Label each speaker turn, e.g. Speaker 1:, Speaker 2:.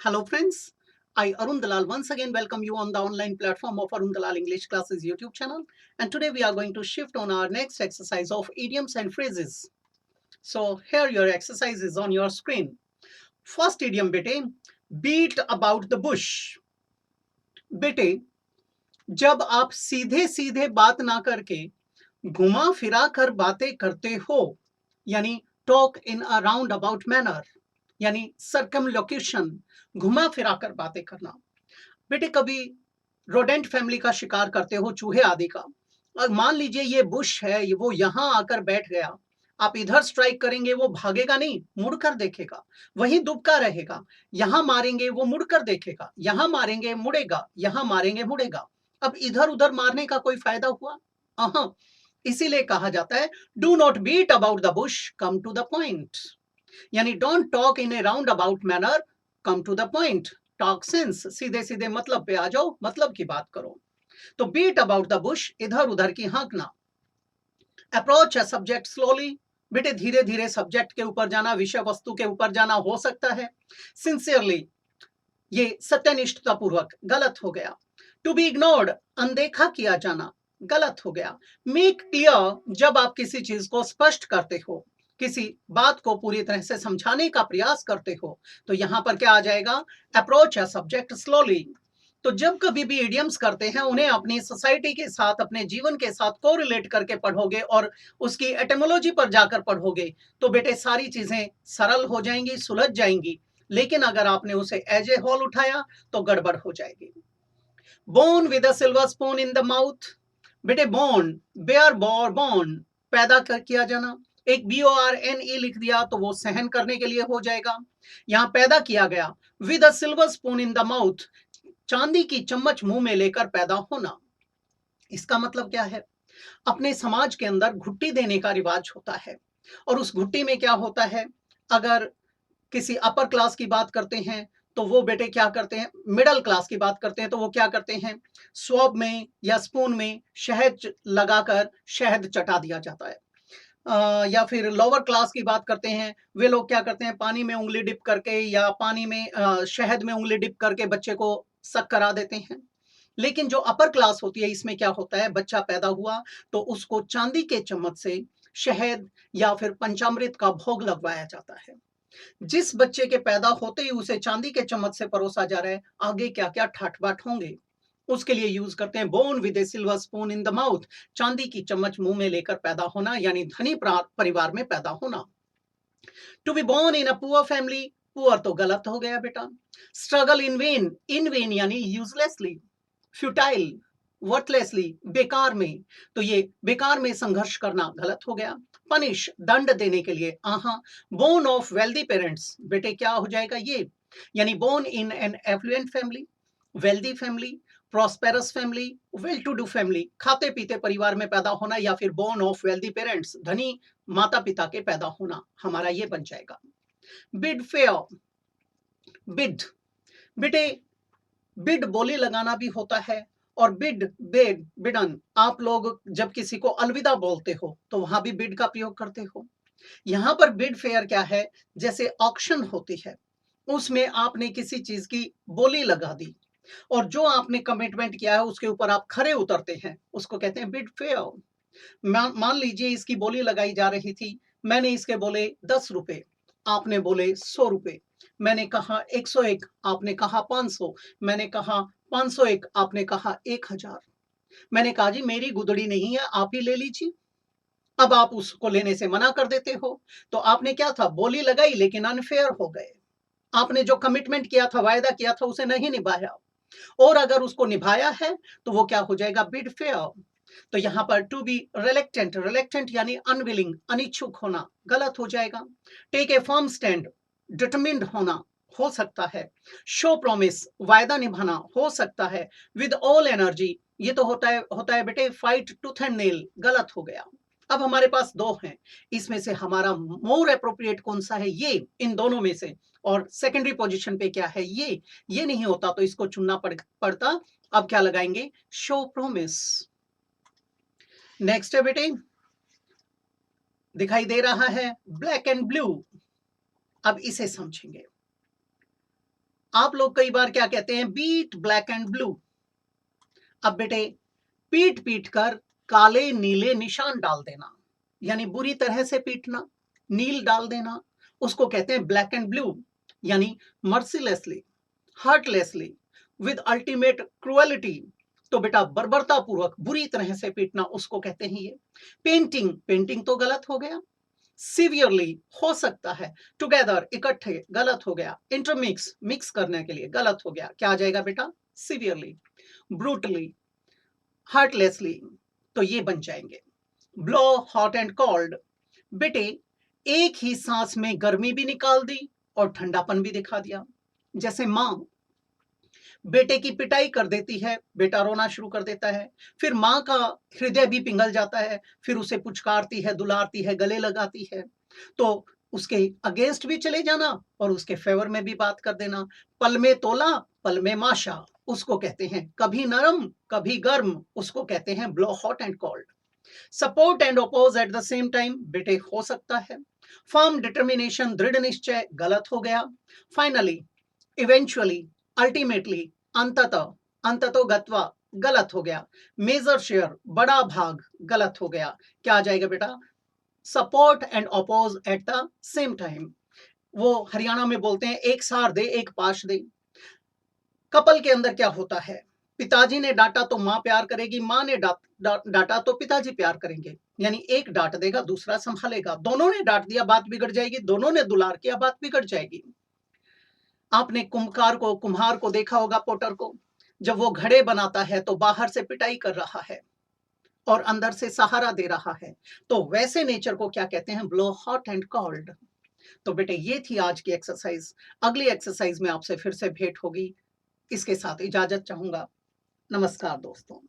Speaker 1: Hello friends, I Arun Dalal once again welcome you on the online platform of Arun Dalal English Classes YouTube channel, and today we are going to shift on our next exercise of idioms and phrases. So here your exercise is on your screen. First idiom बेटे, beat about the bush. बेटे, जब आप सीधे सीधे बात ना करके घुमा फिरा कर बातें करते हो, यानी talk in a round about manner, यानी सर्कमलोक्यूशन, घुमा फिरा कर बातें करना। बेटे कभी रोडेंट फैमिली का शिकार करते हो, चूहे आदि का, और मान लीजिए ये बुश है, ये वो यहां आकर बैठ गया, आप इधर स्ट्राइक करेंगे वो भागेगा नहीं, मुड़कर देखेगा, वहीं दुबका रहेगा। यहां मारेंगे वो मुड़कर देखेगा, यहां मारेंगे मुड़ेगा, यहां मारेंगे मुड़ेगा। अब इधर उधर मारने का कोई फायदा हुआ? अहाँ, इसीलिए कहा जाता है do not beat about the bush, come to the point, यानी don't talk in a roundabout manner, come to the point. Talk sense, सीधे सीधे मतलब पे आ जाओ, मतलब की बात करो। तो बीट अबाउट द बुश, इधर उधर की हाँकना। अप्रोच अ सब्जेक्ट स्लोली, बेटे धीरे धीरे सब्जेक्ट के ऊपर जाना, विषय वस्तु के ऊपर जाना हो सकता है। सिंसियरली, ये सत्यनिष्ठता पूर्वक, गलत हो गया। टू बी इग्नोर्ड, अनदेखा किया जाना, गलत हो गया। मेक क्लियर, जब आप किसी चीज को स्पष्ट करते हो, किसी बात को पूरी तरह से समझाने का प्रयास करते हो, तो यहां पर क्या आ जाएगा? Approach a subject slowly. तो जब कभी भी इडियम्स करते हैं, उन्हें अपनी सोसाइटी के साथ, अपने जीवन के साथ को रिलेट करके पढ़ोगे और उसकी एटमोलॉजी पर जाकर पढ़ोगे, तो बेटे सारी चीजें सरल हो जाएंगी, सुलझ जाएंगी। लेकिन अगर आपने उसे एज ए होल उठाया तो गड़बड़ हो जाएगी। Born with a silver spoon in the mouth, बेटे बोर्न, बेयर बोर बोर्न, पैदा किया जाना। एक BORNE लिख दिया तो वो सहन करने के लिए हो जाएगा। यहां पैदा किया गया, with a silver spoon in the mouth, चांदी की चम्मच मुंह में लेकर पैदा होना। इसका मतलब क्या है? अपने समाज के अंदर घुट्टी देने का रिवाज होता है, और उस घुट्टी में क्या होता है? अगर किसी अपर क्लास की बात करते हैं तो वो बेटे क्या करते हैं, मिडिल क्लास की बात करते हैं तो वो क्या करते हैं, स्वॉब में या स्पून में शहद लगाकर शहद चटा दिया जाता है। या फिर लोअर क्लास की बात करते हैं, वे लोग क्या करते हैं, पानी में उंगली डिप करके या पानी में शहद में उंगली डिप करके बच्चे को सक करा देते हैं। लेकिन जो अपर क्लास होती है, इसमें क्या होता है, बच्चा पैदा हुआ तो उसको चांदी के चम्मच से शहद या फिर पंचामृत का भोग लगवाया जाता है। जिस बच्चे के पैदा होते ही उसे चांदी के चम्मच से परोसा जा रहा है, आगे क्या क्या ठाट बाट होंगे, उसके लिए यूज करते हैं born with a silver spoon in the mouth, चांदी की चम्मच मुंह में लेकर पैदा होना, यानी धनी परिवार में पैदा होना। To be born in a poor family, poor तो गलत हो गया बेटा। स्ट्रगल इन वेन यानी यूजलेसली, फ्यूटाइल, वर्थलेसली, बेकार में, तो ये बेकार में संघर्ष करना गलत हो गया। पनिश, दंड देने के लिए, आहा। बोर्न ऑफ वेल्दी पेरेंट्स, बेटे क्या हो जाएगा ये, यानी born in an affluent family, wealthy family, prosperous family, well to do family, खाते पीते परिवार में पैदा होना, या फिर बोर्न ऑफ वेल्दी पेरेंट्स, धनी माता पिता के पैदा होना, हमारा ये बन जाएगा। बिड फेयर, बिड, बेटे बिड बोली लगाना भी होता है, और बिड, बेड, बिडन, आप लोग जब किसी को अलविदा बोलते हो तो वहां भी बिड का प्रयोग करते हो। यहां पर बिड फेयर क्या है, जैसे ऑक्शन होती है, उसमें आपने किसी चीज की बोली लगा दी, और जो आपने कमिटमेंट किया है उसके ऊपर आप खरे उतरते हैं, उसको कहते हैं बिड फेयर। मान लीजिए इसकी बोली लगाई जा रही थी, मैंने इसके बोले 10 रुपए, आपने बोले 100 रुपए, मैंने कहा 101, आपने कहा 500, मैंने कहा 501, आपने कहा 1000। मैंने कहा जी मेरी गुदड़ी नहीं है, आप ही ले लीजिए। अब आप उसको लेने से मना कर देते हो, तो आपने क्या था, बोली लगाई लेकिन अनफेयर हो गए। आपने जो कमिटमेंट किया था, वायदा किया था, उसे नहीं निभाया। और अगर उसको निभाया है तो वो क्या हो जाएगा, बिड फेयर। तो यहां पर टू बी रिलेक्टेंट, रिलेक्टेंट यानी अनविलिंग, अनिच्छुक होना, गलत हो जाएगा। Take a firm stand, determined होना, हो सकता है। शो प्रॉमिस, वायदा निभाना, हो सकता है। विद ऑल एनर्जी, ये तो होता है बेटे फाइट टूथ एंड नेल, गलत हो गया। अब हमारे पास दो हैं, इसमें से हमारा मोर अप्रोप्रिएट कौन सा है, ये, इन दोनों में से, और सेकेंडरी पोजीशन पे क्या है, ये नहीं होता तो इसको चुनना पड़ता। अब क्या लगाएंगे, शो प्रोमिस। नेक्स्ट है बेटे, दिखाई दे रहा है ब्लैक एंड ब्लू, अब इसे समझेंगे। आप लोग कई बार क्या कहते हैं, बीट ब्लैक एंड ब्लू। अब बेटे पीट पीट कर काले नीले निशान डाल देना, यानी बुरी तरह से पीटना, नील डाल देना, उसको कहते हैं ब्लैक एंड ब्लू, यानी मर्सीलेसली, हार्टलेसली, विद अल्टीमेट क्रुएलिटी। तो बेटा बर्बरता पूर्वक बुरी तरह से पीटना, उसको कहते हैं ये। पेंटिंग, पेंटिंग तो गलत हो गया। सीवियरली हो सकता है, टुगेदर इकट्ठे गलत हो गया, इंटरमिक्स मिक्स करने के लिए गलत हो गया, क्या आ जाएगा बेटा, सीवियरली। ब्रूटली, हार्टलेसली, तो ये बन जाएंगे। ब्लो हॉट एंड कोल्ड, बेटे एक ही सांस में गर्मी भी निकाल दी और ठंडापन भी दिखा दिया। जैसे माँ बेटे की पिटाई कर देती है, बेटा रोना शुरू कर देता है, फिर माँ का हृदय भी पिघल जाता है, फिर उसे पुचकारती है, दुलारती है, गले लगाती है, तो उसके अगेंस्ट भी चले जाना और उसके फेवर में भी बात कर देना। पल में तोला, पल में माशा, उसको कहते हैं कभी नरम कभी गर्म, उसको कहते हैं blow hot and cold. Support and oppose at the same time, बेटे हो सकता है। फर्म डिटर्मिनेशन, दृढ़ निश्चय, गलत हो गया। फाइनली, इवेंचुअली, अल्टीमेटली, अंततः, अंततो गत्वा, गलत हो गया। मेजर शेयर, बड़ा भाग, गलत हो गया। क्या आ जाएगा बेटा, support and oppose at the same time. वो हरियाणा में बोलते हैं एक सार दे एक पाश दे। कपल के अंदर क्या होता है, पिताजी ने डांटा तो माँ प्यार करेगी, माँ ने डांटा तो पिताजी प्यार करेंगे, यानी एक डांट देगा दूसरा संभालेगा, दोनों ने डांट दिया बात बिगड़ जाएगी, दोनों ने दुलार किया बात बिगड़ जाएगी। आपने कुम्हार को देखा होगा, पोटर को, जब वो घड़े बनाता है तो बाहर से पिटाई कर रहा है और अंदर से सहारा दे रहा है, तो वैसे नेचर को क्या कहते हैं, ब्लो हॉट एंड कोल्ड। तो बेटे ये थी आज की एक्सरसाइज। अगली एक्सरसाइज में आपसे फिर से भेंट होगी, इसके साथ इजाजत चाहूंगा। नमस्कार दोस्तों।